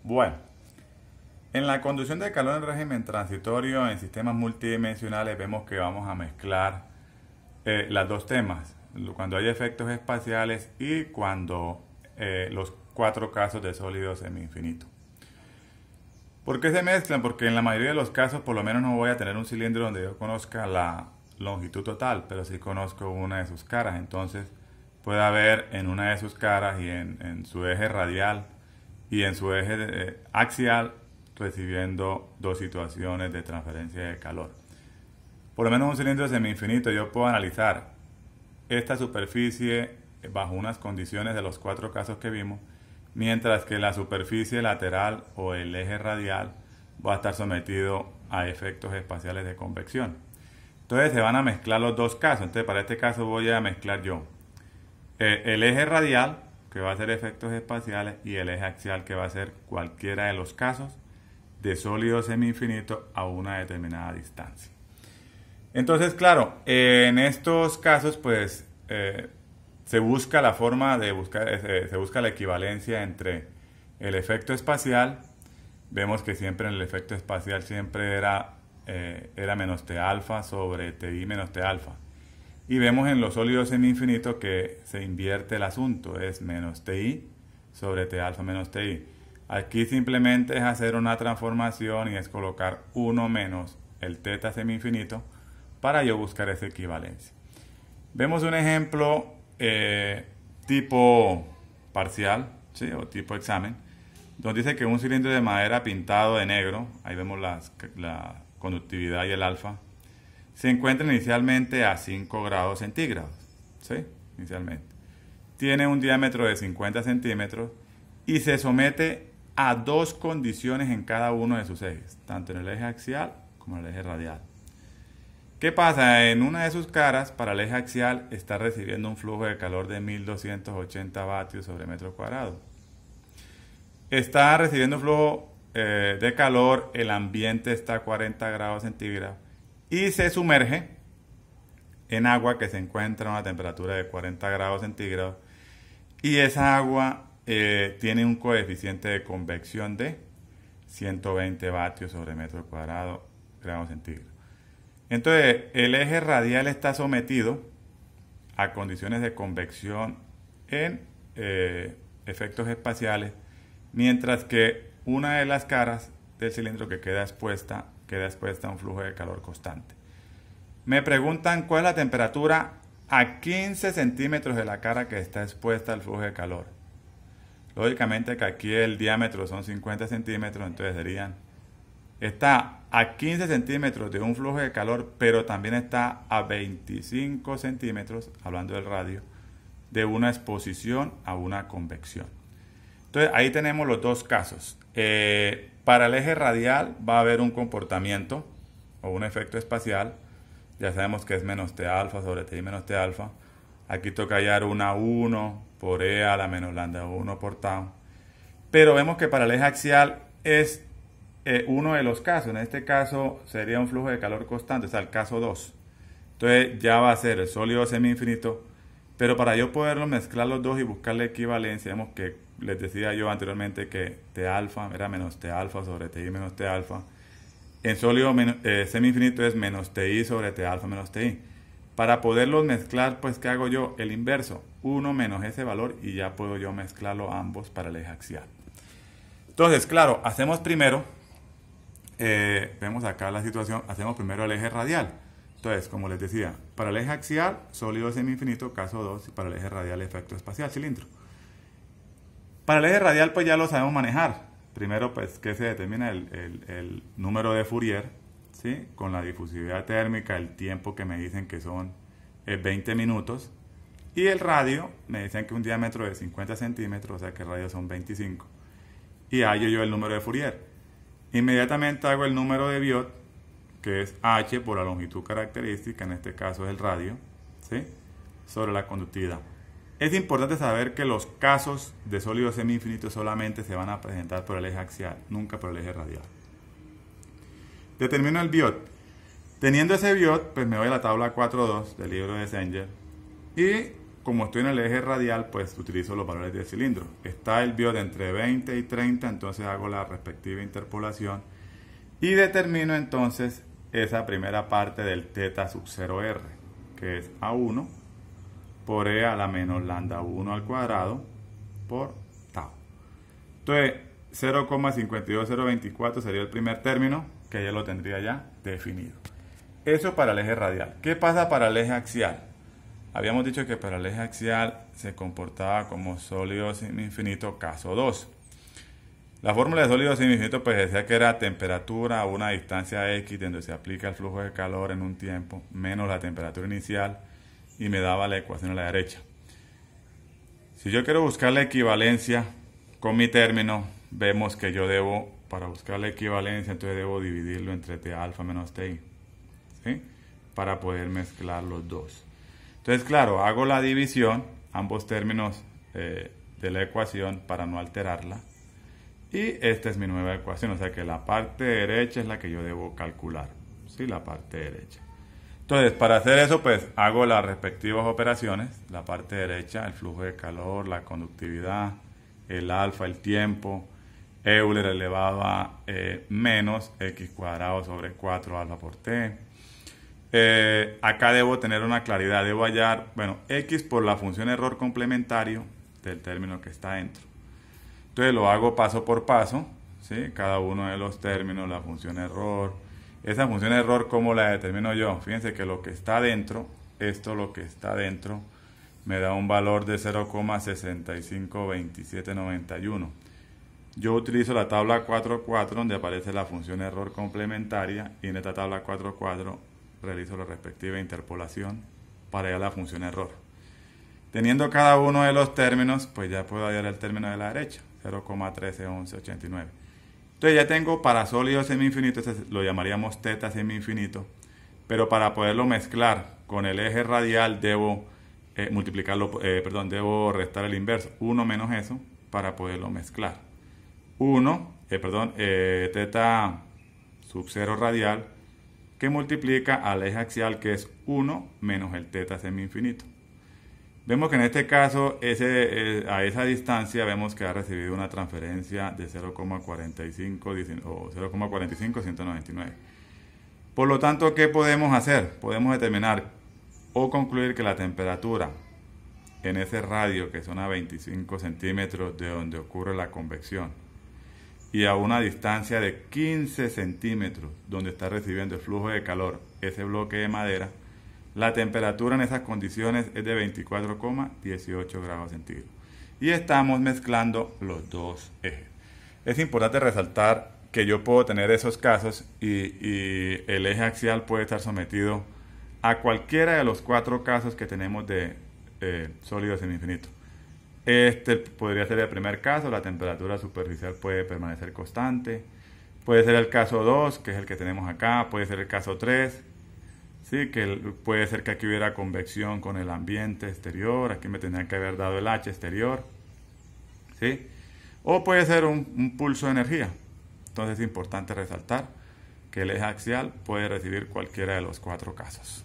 Bueno, en la conducción de calor en régimen transitorio en sistemas multidimensionales vemos que vamos a mezclar los dos temas, cuando hay efectos espaciales y cuando los cuatro casos de sólido semi-infinito. ¿Por qué se mezclan? Porque en la mayoría de los casos por lo menos no voy a tener un cilindro donde yo conozca la longitud total, pero sí conozco una de sus caras. Entonces puede haber en una de sus caras y en su eje radial y en su eje axial recibiendo dos situaciones de transferencia de calor. Por lo menos un cilindro semi-infinito yo puedo analizar esta superficie bajo unas condiciones de los cuatro casos que vimos, mientras que la superficie lateral o el eje radial va a estar sometido a efectos espaciales de convección. Entonces se van a mezclar los dos casos. Entonces para este caso voy a mezclar yo el eje radial, que va a ser efectos espaciales, y el eje axial, que va a ser cualquiera de los casos de sólido semi-infinito a una determinada distancia. Entonces, claro, en estos casos pues se busca la forma de buscar, se busca la equivalencia entre el efecto espacial. Vemos que siempre en el efecto espacial siempre era menos T alfa sobre TI menos T alfa. Y vemos en los sólidos semi-infinitos que se invierte el asunto, es menos TI sobre T alfa menos TI. Aquí simplemente es hacer una transformación y es colocar 1 menos el teta semi-infinito para yo buscar esa equivalencia. Vemos un ejemplo tipo parcial, ¿sí? O tipo examen, donde dice que un cilindro de madera pintado de negro, ahí vemos la conductividad y el alfa, se encuentra inicialmente a 5 grados centígrados, ¿sí? Inicialmente. Tiene un diámetro de 50 centímetros y se somete a dos condiciones en cada uno de sus ejes, tanto en el eje axial como en el eje radial. ¿Qué pasa? En una de sus caras, para el eje axial, está recibiendo un flujo de calor de 1280 vatios sobre metro cuadrado. Está recibiendo flujo de calor, el ambiente está a 40 grados centígrados y se sumerge en agua que se encuentra a una temperatura de 40 grados centígrados y esa agua tiene un coeficiente de convección de 120 vatios sobre metro cuadrado grados centígrados. Entonces, el eje radial está sometido a condiciones de convección en efectos espaciales, mientras que una de las caras del cilindro que queda expuesta a un flujo de calor constante. Me preguntan cuál es la temperatura a 15 centímetros de la cara que está expuesta al flujo de calor. Lógicamente que aquí el diámetro son 50 centímetros, entonces está a 15 centímetros de un flujo de calor, pero también está a 25 centímetros, hablando del radio, de una exposición a una convección. Entonces ahí tenemos los dos casos. Para el eje radial va a haber un comportamiento o un efecto espacial. Ya sabemos que es menos T alfa sobre TI menos T alfa. Aquí toca hallar una 1 por E a la menos lambda 1 por tau. Pero vemos que para el eje axial es uno de los casos. En este caso sería un flujo de calor constante, o sea, el caso 2. Entonces ya va a ser el sólido semi-infinito. Pero para yo poderlo mezclar los dos y buscar la equivalencia, vemos que les decía yo anteriormente que T alfa era menos T alfa sobre TI menos T alfa. En sólido semi-infinito es menos TI sobre T alfa menos TI. Para poderlos mezclar, pues, ¿qué hago yo? El inverso, 1 menos ese valor y ya puedo yo mezclarlo ambos para el eje axial. Entonces, claro, hacemos primero, vemos acá la situación, hacemos primero el eje radial. Entonces, como les decía, para el eje axial, sólido semi-infinito, caso 2, y para el eje radial, efecto espacial, cilindro. Para el eje radial, pues ya lo sabemos manejar. Primero, pues, que se determina el número de Fourier, ¿sí? Con la difusividad térmica, el tiempo que me dicen que son 20 minutos. Y el radio, me dicen que un diámetro de 50 centímetros, o sea que el radio son 25. Y hallo yo el número de Fourier. Inmediatamente hago el número de Biot, que es H por la longitud característica, en este caso es el radio, ¿sí? Sobre la conductividad. Es importante saber que los casos de sólido semi-infinito solamente se van a presentar por el eje axial, nunca por el eje radial. Determino el Biot. Teniendo ese Biot, pues me voy a la tabla 4.2 del libro de Sanger y como estoy en el eje radial, pues utilizo los valores del cilindro. Está el biot entre 20 y 30, entonces hago la respectiva interpolación y determino entonces esa primera parte del θ sub 0r, que es A1 por E a la menos lambda 1 al cuadrado por tau. Entonces, 0,52024 sería el primer término, que ya lo tendría ya definido. Eso para el eje radial. ¿Qué pasa para el eje axial? Habíamos dicho que para el eje axial se comportaba como sólido semi-infinito caso 2. La fórmula de sólido semi-infinito pues decía que era temperatura a una distancia x donde se aplica el flujo de calor en un tiempo menos la temperatura inicial y me daba la ecuación a la derecha. Si yo quiero buscar la equivalencia con mi término, vemos que yo debo, para buscar la equivalencia, entonces debo dividirlo entre t alfa menos ti, ¿sí? Para poder mezclar los dos. Entonces, claro, hago la división, ambos términos de la ecuación para no alterarla. Y esta es mi nueva ecuación, o sea que la parte derecha es la que yo debo calcular, ¿sí? La parte derecha. Entonces, para hacer eso, pues hago las respectivas operaciones. La parte derecha, el flujo de calor, la conductividad, el alfa, el tiempo, Euler elevado a menos x cuadrado sobre 4 alfa por t. Acá debo tener una claridad, debo hallar, bueno, x por la función error complementario del término que está dentro. Entonces lo hago paso por paso, ¿sí? Cada uno de los términos, la función error. Esa función error, ¿cómo la determino yo? Fíjense que lo que está dentro, lo que está dentro, me da un valor de 0,652791. Yo utilizo la tabla 4.4 donde aparece la función error complementaria y en esta tabla 4.4 realizo la respectiva interpolación para hallar la función error. Teniendo cada uno de los términos, pues ya puedo hallar el término de la derecha, 0,131189. Entonces ya tengo para sólido semi-infinito, lo llamaríamos θ semi-infinito, pero para poderlo mezclar con el eje radial debo debo restar el inverso, 1 menos eso, para poderlo mezclar. 1, θ sub 0 radial, que multiplica al eje axial, que es 1 menos el θ semi-infinito. Vemos que en este caso, a esa distancia, vemos que ha recibido una transferencia de 0,45-199. Por lo tanto, ¿qué podemos hacer? Podemos determinar o concluir que la temperatura en ese radio, que son a 25 centímetros de donde ocurre la convección, y a una distancia de 15 centímetros donde está recibiendo el flujo de calor ese bloque de madera, la temperatura en esas condiciones es de 24,18 grados centígrados. Y estamos mezclando los dos ejes. Es importante resaltar que yo puedo tener esos casos y el eje axial puede estar sometido a cualquiera de los 4 casos que tenemos de sólido semi-infinito. Este podría ser el primer caso, la temperatura superficial puede permanecer constante. Puede ser el caso 2, que es el que tenemos acá. Puede ser el caso 3. Sí, que puede ser que aquí hubiera convección con el ambiente exterior, aquí me tendrían que haber dado el H exterior, ¿sí? O puede ser un pulso de energía. Entonces es importante resaltar que el eje axial puede recibir cualquiera de los 4 casos.